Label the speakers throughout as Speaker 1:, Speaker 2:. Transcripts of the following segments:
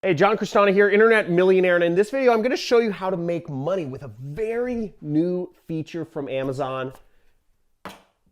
Speaker 1: Hey, John Cristana here, Internet Millionaire, and in this video I'm going to show you how to make money with a very new feature from Amazon.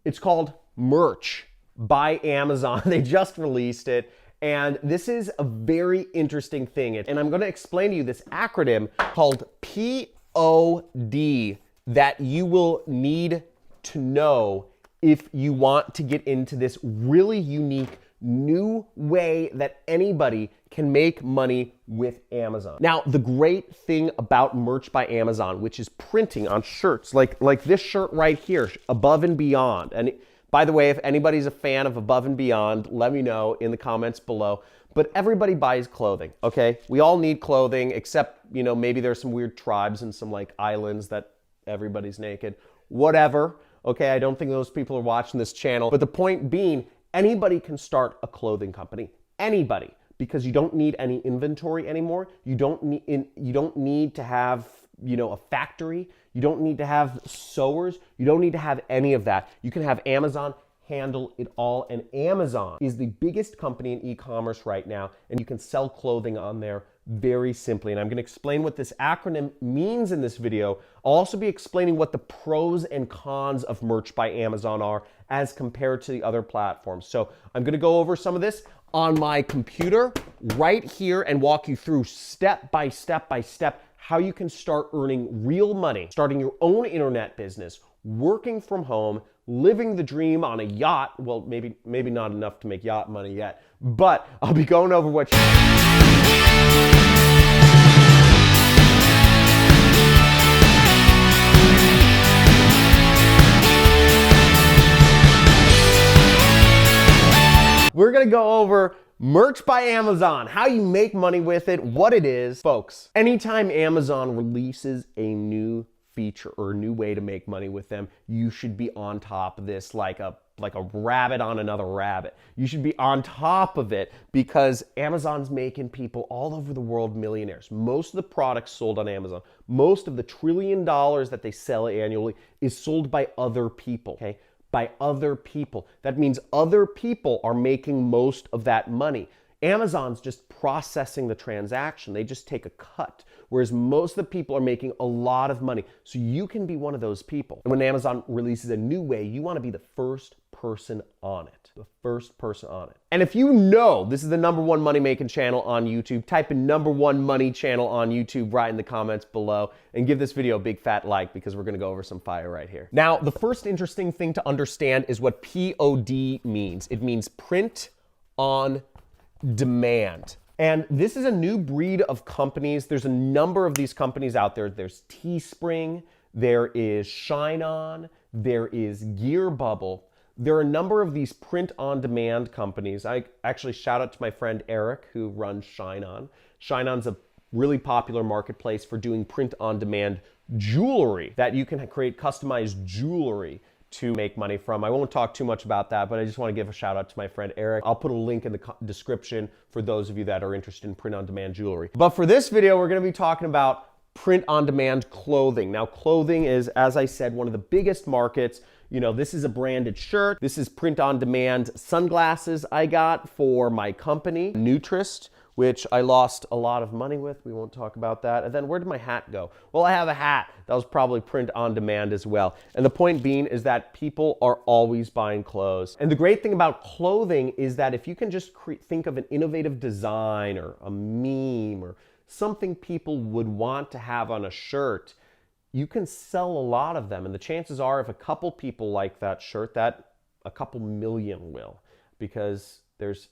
Speaker 1: It's called Merch by Amazon. They just released it, and this is a very interesting thing. And I'm going to explain to you this acronym called POD that you will need to know if you want to get into this really unique new way that anybody can make money with Amazon. Now, the great thing about Merch by Amazon, which is printing on shirts, like this shirt right here, Above and Beyond. And by the way, if anybody's a fan of Above and Beyond, let me know in the comments below. But everybody buys clothing, okay? We all need clothing, except, you know, maybe there's some weird tribes and some like islands that everybody's naked. Whatever, okay? I don't think those people are watching this channel. But the point being, anybody can start a clothing company. Anybody. Because you don't need any inventory anymore. You don't need to have, you know, a factory. You don't need to have sewers. You don't need to have any of that. You can have Amazon handle it all. And Amazon is the biggest company in e-commerce right now, and you can sell clothing on there very simply. And I'm going to explain what this acronym means in this video. I'll also be explaining what the pros and cons of Merch by Amazon are as compared to the other platforms. So I'm going to go over some of this on my computer right here and walk you through step by step how you can start earning real money, starting your own internet business, working from home, living the dream on a yacht. Well, maybe not enough to make yacht money yet, but I'll be going over what we're gonna go over Merch by Amazon, how you make money with it, what it is. Folks, anytime Amazon releases a new feature or a new way to make money with them, you should be on top of this like a rabbit on another rabbit. You should be on top of it because Amazon's making people all over the world millionaires. Most of the products sold on Amazon, most of the $1 trillion that they sell annually is sold by other people, okay? By other people. That means other people are making most of that money. Amazon's just processing the transaction. They just take a cut, whereas most of the people are making a lot of money. So you can be one of those people. And when Amazon releases a new way, you want to be the first person on it. The first person on it. And if you know this is the #1 money-making channel on YouTube, type in #1 money channel on YouTube right in the comments below and give this video a big fat like because we're going to go over some fire right here. Now, the first interesting thing to understand is what POD means. It means print on demand. And this is a new breed of companies. There's a number of these companies out there. There's Teespring, there is Shine On, there is Gear Bubble. There are a number of these print-on-demand companies. I actually shout out to my friend Eric who runs Shine On. Shine On's a really popular marketplace for doing print-on-demand jewelry that you can create customized jewelry to make money from. I won't talk too much about that, but I just want to give a shout out to my friend Eric. I'll put a link in the description for those of you that are interested in print-on-demand jewelry. But for this video, we're going to be talking about print-on-demand clothing. Now, clothing is, as I said, one of the biggest markets. You know, this is a branded shirt. This is print-on-demand sunglasses I got for my company, Nutrist, which I lost a lot of money with. We won't talk about that. And then where did my hat go? Well, I have a hat. That was probably print-on-demand as well. And the point being is that people are always buying clothes. And the great thing about clothing is that if you can just think of an innovative design or a meme or something people would want to have on a shirt, you can sell a lot of them. And the chances are if a couple people like that shirt, that a couple million will, because there's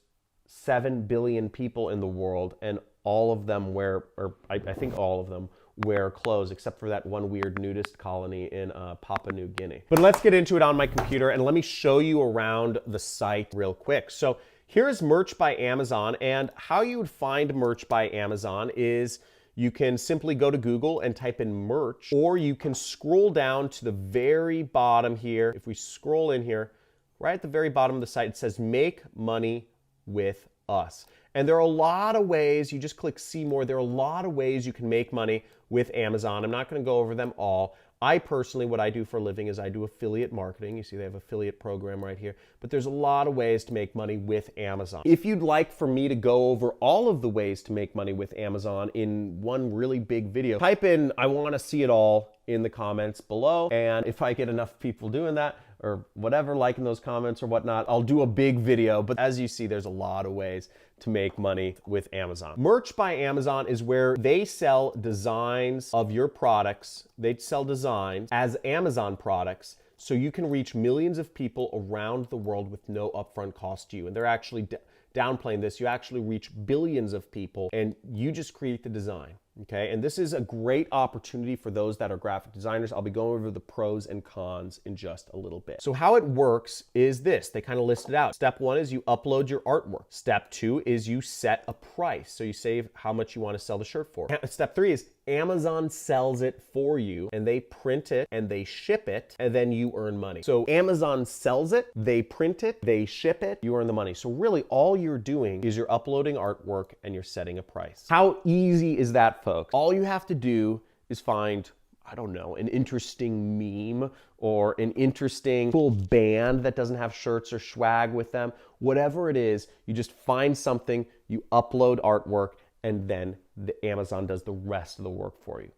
Speaker 1: 7 billion people in the world and all of them wear, or I think all of them wear clothes except for that one weird nudist colony in Papua New Guinea. But let's get into it on my computer and let me show you around the site real quick. So here's Merch by Amazon, and how you would find Merch by Amazon is you can simply go to Google and type in merch, or you can scroll down to the very bottom here. If we scroll in here, right at the very bottom of the site, it says make money with us. And there are a lot of ways, you just click see more, there are a lot of ways you can make money with Amazon. I'm not going to go over them all. I personally, what I do for a living is I do affiliate marketing. You see they have affiliate program right here, but there's a lot of ways to make money with Amazon. If you'd like for me to go over all of the ways to make money with Amazon in one really big video, type in "I want to see it all" in the comments below. And if I get enough people doing that, or whatever, liking those comments or whatnot, I'll do a big video. But as you see, there's a lot of ways to make money with Amazon. Merch by Amazon is where they sell designs of your products. They sell designs as Amazon products, so you can reach millions of people around the world with no upfront cost to you. And they're actually downplaying this. You actually reach billions of people and you just create the design. Okay, and this is a great opportunity for those that are graphic designers. I'll be going over the pros and cons in just a little bit. So how it works is this. They kind of list it out. Step 1 is you upload your artwork. Step 2 is you set a price. So you say how much you want to sell the shirt for. Step 3 is Amazon sells it for you, and they print it and they ship it, and then you earn money. So Amazon sells it, they print it, they ship it, you earn the money. So really all you're doing is you're uploading artwork and you're setting a price. How easy is that, folks? All you have to do is find, I don't know, an interesting meme or an interesting cool band that doesn't have shirts or swag with them. Whatever it is, you just find something, you upload artwork, and then Amazon does the rest of the work for you.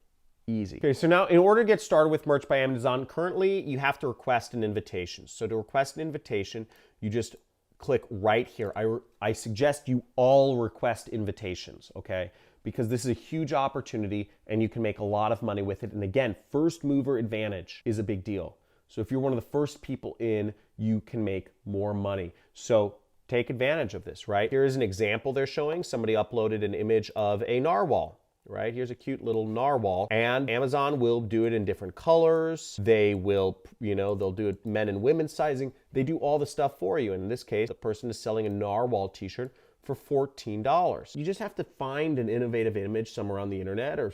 Speaker 1: Easy. Okay, so now in order to get started with Merch by Amazon, currently you have to request an invitation. So to request an invitation, you just click right here. I suggest you all request invitations, okay? Because this is a huge opportunity and you can make a lot of money with it. And again, first mover advantage is a big deal. So if you're one of the first people in, you can make more money. So take advantage of this, right? Here is an example they're showing. Somebody uploaded an image of a narwhal, right? Here's a cute little narwhal, and Amazon will do it in different colors. They will, they'll do it men and women sizing. They do all the stuff for you. And in this case, the person is selling a narwhal t-shirt for $14. You just have to find an innovative image somewhere on the internet or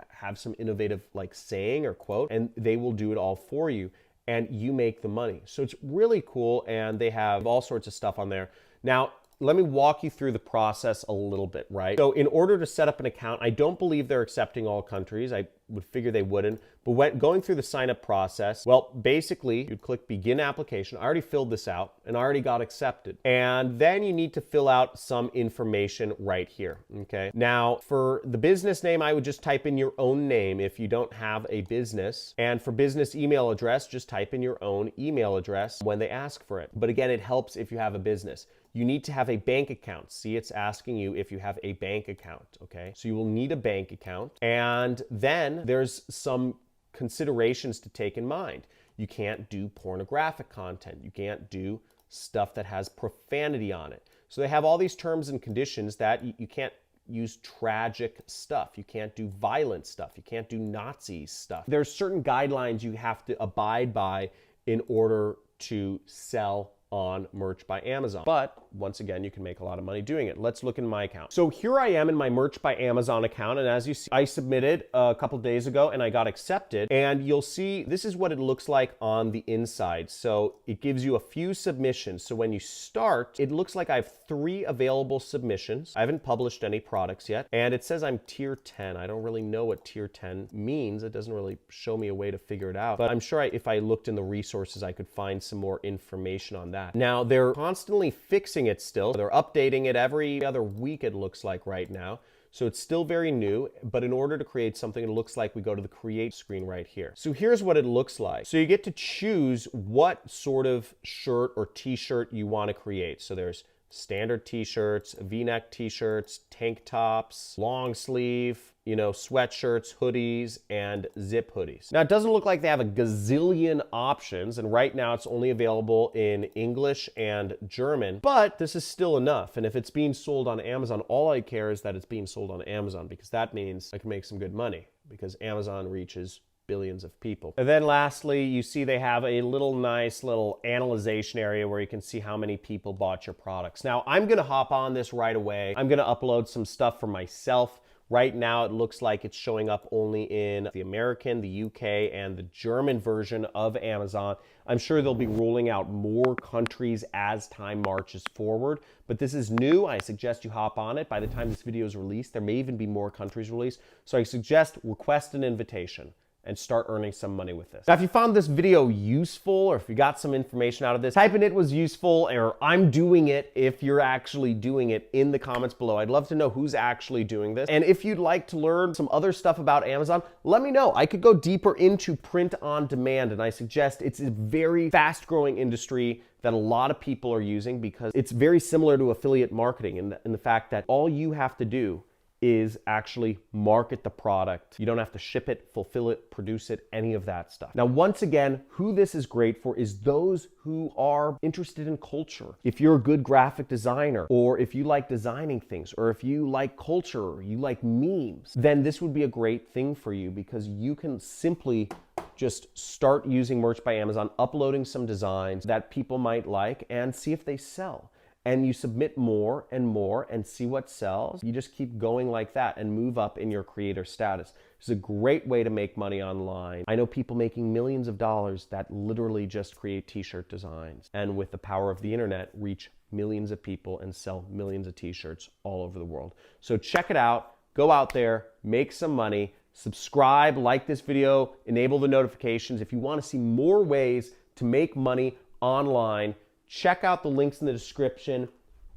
Speaker 1: have some innovative saying or quote, and they will do it all for you and you make the money. So it's really cool, and they have all sorts of stuff on there. Now, let me walk you through the process a little bit, right? So in order to set up an account, I don't believe they're accepting all countries. I would figure they wouldn't. But going through the sign up process, well, basically you'd click begin application. I already filled this out and I already got accepted. And then you need to fill out some information right here, okay? Now for the business name, I would just type in your own name if you don't have a business. And for business email address, just type in your own email address when they ask for it. But again, it helps if you have a business. You need to have a bank account. See, it's asking you if you have a bank account, okay? So you will need a bank account. And then there's some considerations to take in mind. You can't do pornographic content. You can't do stuff that has profanity on it. So they have all these terms and conditions that you can't use tragic stuff. You can't do violent stuff. You can't do Nazi stuff. There's certain guidelines you have to abide by in order to sell on Merch by Amazon. But once again, you can make a lot of money doing it. Let's look in my account. So here I am in my Merch by Amazon account, and as you see, I submitted a couple days ago and I got accepted, and you'll see this is what it looks like on the inside. So it gives you a few submissions. So when you start, it looks like I have 3 available submissions. I haven't published any products yet, and it says I'm tier 10. I don't really know what tier 10 means. It doesn't really show me a way to figure it out, but I'm sure if I looked in the resources, I could find some more information on that. Now, they're constantly fixing it still. They're updating it every other week, it looks like right now. So it's still very new, but in order to create something, it looks like we go to the create screen right here. So here's what it looks like. So you get to choose what sort of shirt or t-shirt you want to create. So there's standard t-shirts, v-neck t-shirts, tank tops, long sleeve, sweatshirts, hoodies, and zip hoodies. Now, it doesn't look like they have a gazillion options, and right now it's only available in English and German, but this is still enough. And if it's being sold on Amazon, all I care is that it's being sold on Amazon, because that means I can make some good money, because Amazon reaches billions of people. And then lastly, you see they have a nice little analyzation area where you can see how many people bought your products. Now, I'm gonna hop on this right away. I'm gonna upload some stuff for myself. Right now, it looks like it's showing up only in the American, the UK, and the German version of Amazon. I'm sure they'll be rolling out more countries as time marches forward, but this is new. I suggest you hop on it. By the time this video is released, there may even be more countries released. So I suggest request an invitation. and start earning some money with this. Now, if you found this video useful, or if you got some information out of this, type in "it was useful" or "I'm doing it" if you're actually doing it in the comments below. I'd love to know who's actually doing this. And if you'd like to learn some other stuff about Amazon, let me know. I could go deeper into print on demand, and I suggest it's a very fast growing industry that a lot of people are using because it's very similar to affiliate marketing in the fact that all you have to do is actually market the product. You don't have to ship it, fulfill it, produce it, any of that stuff. Now, once again, who this is great for is those who are interested in culture. If you're a good graphic designer, or if you like designing things, or if you like culture, or you like memes, then this would be a great thing for you because you can simply just start using Merch by Amazon, uploading some designs that people might like and see if they sell. And you submit more and see what sells. You just keep going like that and move up in your creator status. It's a great way to make money online. I know people making millions of dollars that literally just create t-shirt designs, and with the power of the internet, reach millions of people and sell millions of t-shirts all over the world. So check it out, go out there, make some money, subscribe, like this video, enable the notifications. If you want to see more ways to make money online, check out the links in the description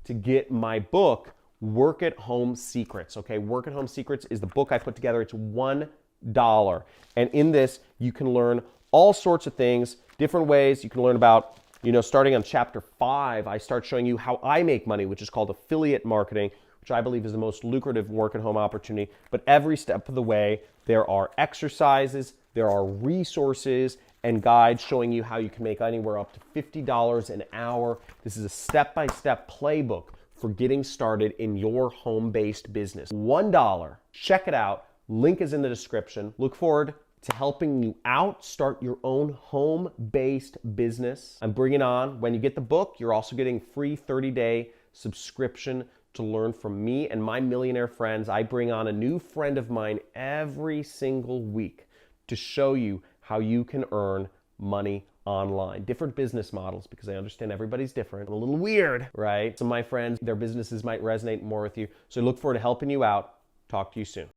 Speaker 1: to get my book, Work at Home Secrets. Okay, Work at Home Secrets is the book I put together. It's $1. And in this, you can learn all sorts of things, different ways. You can learn about, starting on chapter 5, I start showing you how I make money, which is called affiliate marketing, which I believe is the most lucrative work at home opportunity. But every step of the way, there are exercises, there are resources, and guides showing you how you can make anywhere up to $50 an hour. This is a step-by-step playbook for getting started in your home-based business. $1. Check it out. Link is in the description. Look forward to helping you out, start your own home-based business. I'm bringing on, when you get the book, you're also getting free 30-day subscription to learn from me and my millionaire friends. I bring on a new friend of mine every single week to show you how you can earn money online. Different business models, because I understand everybody's different. I'm a little weird, right? Some of my friends, their businesses might resonate more with you. So I look forward to helping you out. Talk to you soon.